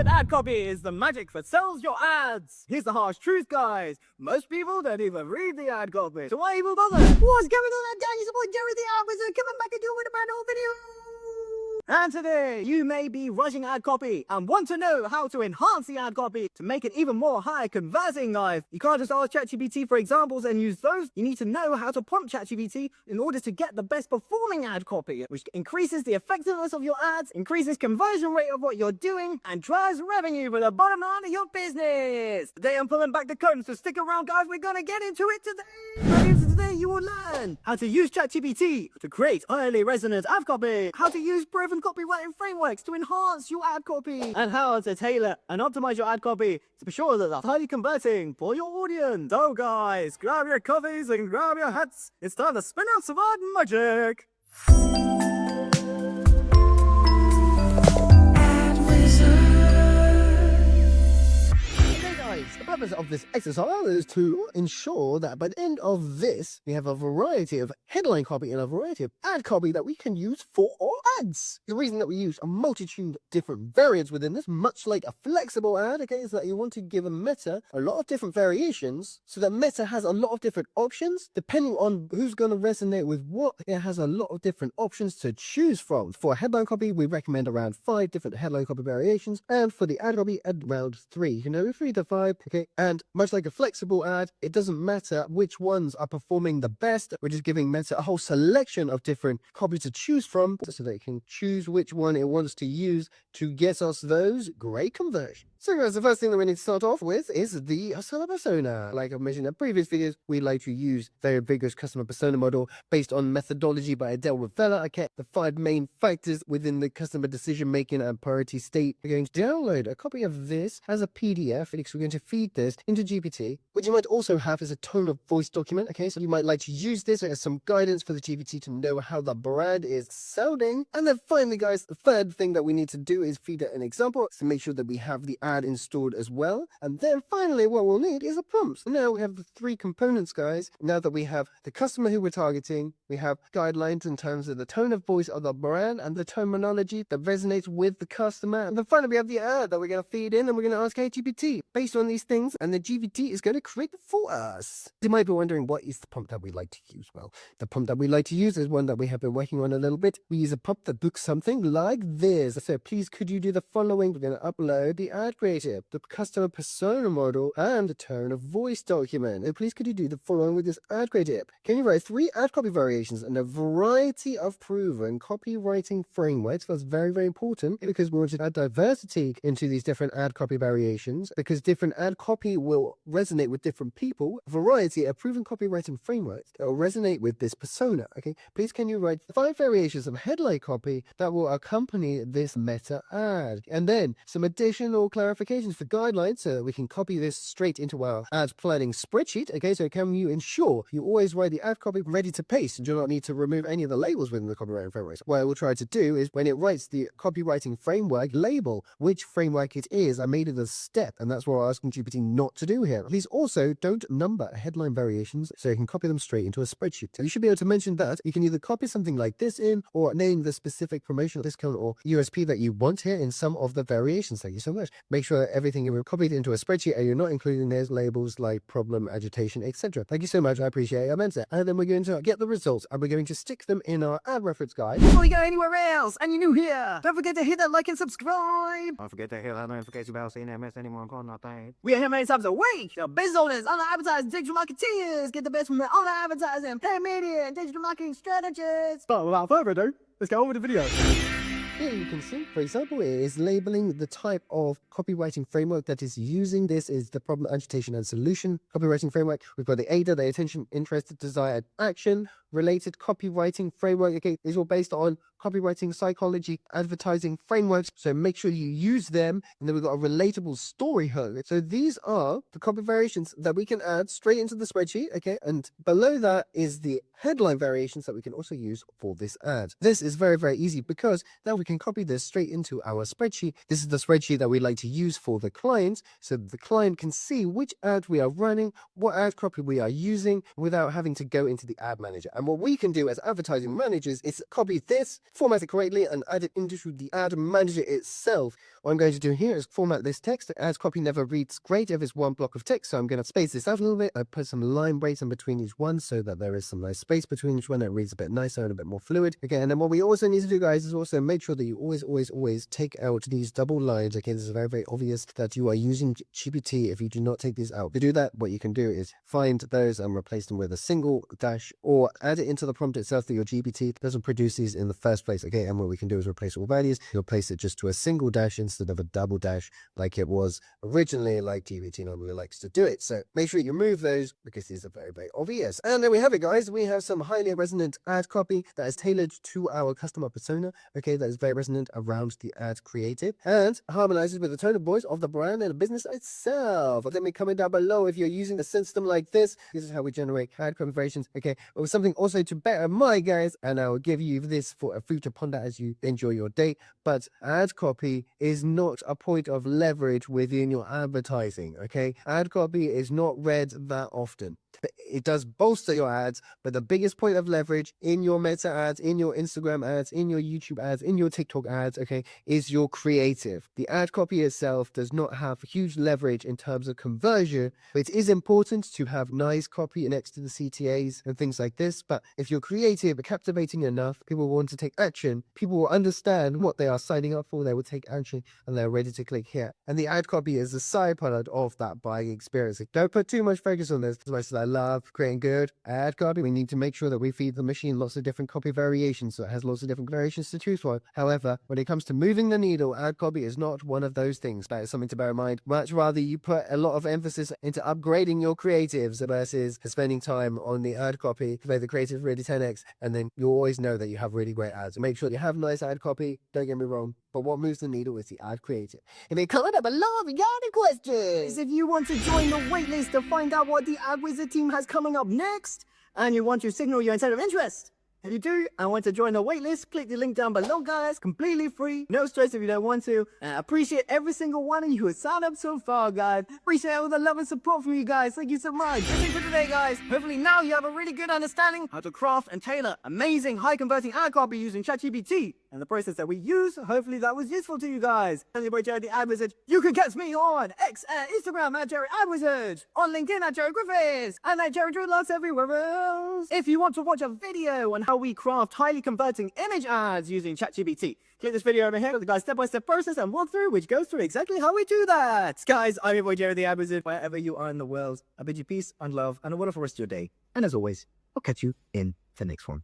Good ad copy is the magic that sells your ads. Here's the harsh truth, guys. Most people don't even read the ad copy, so why even bother? What's going on, guys? It's boy Jerry the Ad Wizard coming back and doing a brand new video. And today, you may be rushing ad copy and want to know how to enhance the ad copy to make it even more high converting, guys. You can't just ask ChatGPT for examples and use those. You need to know how to prompt ChatGPT in order to get the best performing ad copy, which increases the effectiveness of your ads, increases conversion rate of what you're doing, and drives revenue for the bottom line of your business. Today, I'm pulling back the curtain, so stick around, guys. We're gonna get into it today. Today, you will learn how to use ChatGPT to create highly resonant ad copy, how to use proven copywriting frameworks to enhance your ad copy, and how to tailor and optimize your ad copy to be sure that that's highly converting for your audience. So guys, grab your coffees and grab your hats. It's time to spin out some ad magic. The purpose of this exercise is to ensure that by the end of this, we have a variety of headline copy and a variety of ad copy that we can use for our ads. The reason that we use a multitude of different variants within this, much like a flexible ad, okay, is that you want to give a meta a lot of different variations so that meta has a lot of different options depending on who's going to resonate with what. It has a lot of different options to choose from. For a headline copy, we recommend around 5 different headline copy variations, and for the ad copy, around 3. You know, 3 to 5. Okay, and much like a flexible ad, it doesn't matter which ones are performing the best. We're just giving Meta a whole selection of different copies to choose from so that it can choose which one it wants to use to get us those great conversions. So guys, the first thing that we need to start off with is the seller persona. Like I've mentioned in previous videos, we like to use very vigorous customer persona model based on methodology by Adele Rivella. Okay, the 5 main factors within the customer decision making and priority state. We're going to download a copy of this as a PDF. We're going to feed this into GPT, which you might also have as a tone of voice document. Okay, so you might like to use this as some guidance for the GPT to know how the brand is sounding. And then finally, guys, the third thing that we need to do is feed it an example to make sure that we have the ad installed as well. And then finally, what we'll need is a prompt. So now we have the 3 components, guys. Now that we have the customer who we're targeting, we have guidelines in terms of the tone of voice of the brand and the terminology that resonates with the customer. And then finally, we have the ad that we're going to feed in and we're going to ask GPT based on these things, and the GPT is going to create it for us. You might be wondering, what is the prompt that we like to use? Well, the prompt that we like to use is one that we have been working on a little bit. We use a prompt that looks something like this. So please, could you do the following? We're going to upload the ad creative, the customer persona model, and the tone of voice document. And please, could you do the following with this ad creative? Can you write 3 ad copy variations and a variety of proven copywriting frameworks? That's very, very important because we want to add diversity into these different ad copy variations, because different ad copy will resonate with different people. A variety of proven copywriting frameworks that will resonate with this persona. Okay, please, can you write 5 variations of headline copy that will accompany this meta ad? And then some additional clarifications for guidelines so that we can copy this straight into our ad planning spreadsheet. Okay, so can you ensure you always write the ad copy ready to paste and do not need to remove any of the labels within the copywriting framework? What I will try to do is, when it writes the copywriting framework, label which framework it is. I made it a step, and that's what I'm asking GPT not to do here. Please also don't number headline variations so you can copy them straight into a spreadsheet. So you should be able to mention that you can either copy something like this in, or name the specific promotional discount or USP that you want here in some of the variations. Thank you so much. Make sure that everything is copied into a spreadsheet and you're not including those labels like problem, agitation, etc. Thank you so much. I appreciate it. I meant it. And then we're going to get the results and we're going to stick them in our ad reference guide. Before we go anywhere else and you're new here, don't forget to hit that like and subscribe. Don't forget to hit that notification bell so you never miss any more important things. We are here many times a week. The business owners, online advertising, digital marketeers, get the best from the online advertising, paid media, and digital marketing strategists. But without further ado, let's go over the video. Here you can see, for example, it is labeling the type of copywriting framework that is using. This is the problem, agitation, and solution copywriting framework. We've got the AIDA, the attention, interest, desire, action related copywriting framework. Okay, these are all based on copywriting, psychology, advertising frameworks. So make sure you use them. And then we've got a relatable story hook. So these are the copy variations that we can add straight into the spreadsheet. Okay, and below that is the headline variations that we can also use for this ad. This is very, very easy because now we can copy this straight into our spreadsheet. This is the spreadsheet that we like to use for the clients, so the client can see which ad we are running, what ad copy we are using without having to go into the ad manager. And what we can do as advertising managers is copy this format it correctly, and add it into the ad manager itself. What I'm going to do here is format this text. As copy never reads great if it's one block of text, so I'm going to space this out a little bit. I put some line breaks in between each one so that there is some nice space between each one. It reads a bit nicer and a bit more fluid. Okay, and then what we also need to do, guys, is also make sure that you always take out these double lines. Okay, this is very obvious that you are using GPT if you do not take these out. To do that, what you can do is find those and replace them with a single dash, or add it into the prompt itself that your GPT doesn't produce these in the first place. Okay, and what we can do is replace all values. You'll place it just to a single dash instead of a double dash like it was originally, like GPT normally likes to do it. So make sure you remove those because these are very obvious. And there we have it, guys. We have some highly resonant ad copy that is tailored to our customer persona. Okay, that is very resonant around the ad creative and harmonizes with the tone of voice of the brand and the business itself. Let me comment down below if you're using a system like this. This is how we generate ad conversations. Okay, but something also to bear in mind, guys, and I will give you this for a food to ponder as you enjoy your day. But ad copy is not a point of leverage within your advertising. Okay, ad copy is not read that often. It does bolster your ads, but the biggest point of leverage in your Meta ads, in your Instagram ads, in your YouTube ads, in your TikTok ads, okay, is your creative. The ad copy itself does not have huge leverage in terms of conversion, but it is important to have nice copy next to the CTAs and things like this. But if you're creative and captivating enough, people will want to take action. People will understand what they are signing up for. They will take action and they're ready to click here. And the ad copy is a side product of that buying experience. Don't put too much focus on this, as much as I love creating good ad copy. We need to make sure that we feed the machine lots of different copy variations, so it has lots of different variations to choose from. However, when it comes to moving the needle, ad copy is not one of those things. That is something to bear in mind. Much rather you put a lot of emphasis into upgrading your creatives versus spending time on the ad copy to make the creative really 10x, and then you always know that you have really great ads. Make sure you have nice ad copy, don't get me wrong, but what moves the needle is the ad creative. And then comment down below if you got any questions. If you want to join the waitlist to find out what the Ad Wizard team has coming up next, and you want to signal your intent of interest, if you do and want to join the waitlist, click the link down below, guys. Completely free, no stress if you don't want to. And I appreciate every single one of you who has signed up so far, guys. Appreciate all the love and support from you guys. Thank you so much. That's it for today, guys. Hopefully now you have a really good understanding how to craft and tailor amazing high converting ad copy using ChatGPT and the process that we use. Hopefully that was useful to you guys. And your boy Jared the Ad Wizard. You can catch me on X and Instagram at Jared Ad Wizard, on LinkedIn at Jared Griffiths, and at Jared Drew Lots everywhere else. If you want to watch a video on how we craft highly converting image ads using ChatGPT, click this video over here with the guys step-by-step process and walkthrough, which goes through exactly how we do that. Guys, I'm your boy Jared the Ad Wizard. Wherever you are in the world, I bid you peace and love and a wonderful rest of your day. And as always, I'll catch you in the next one.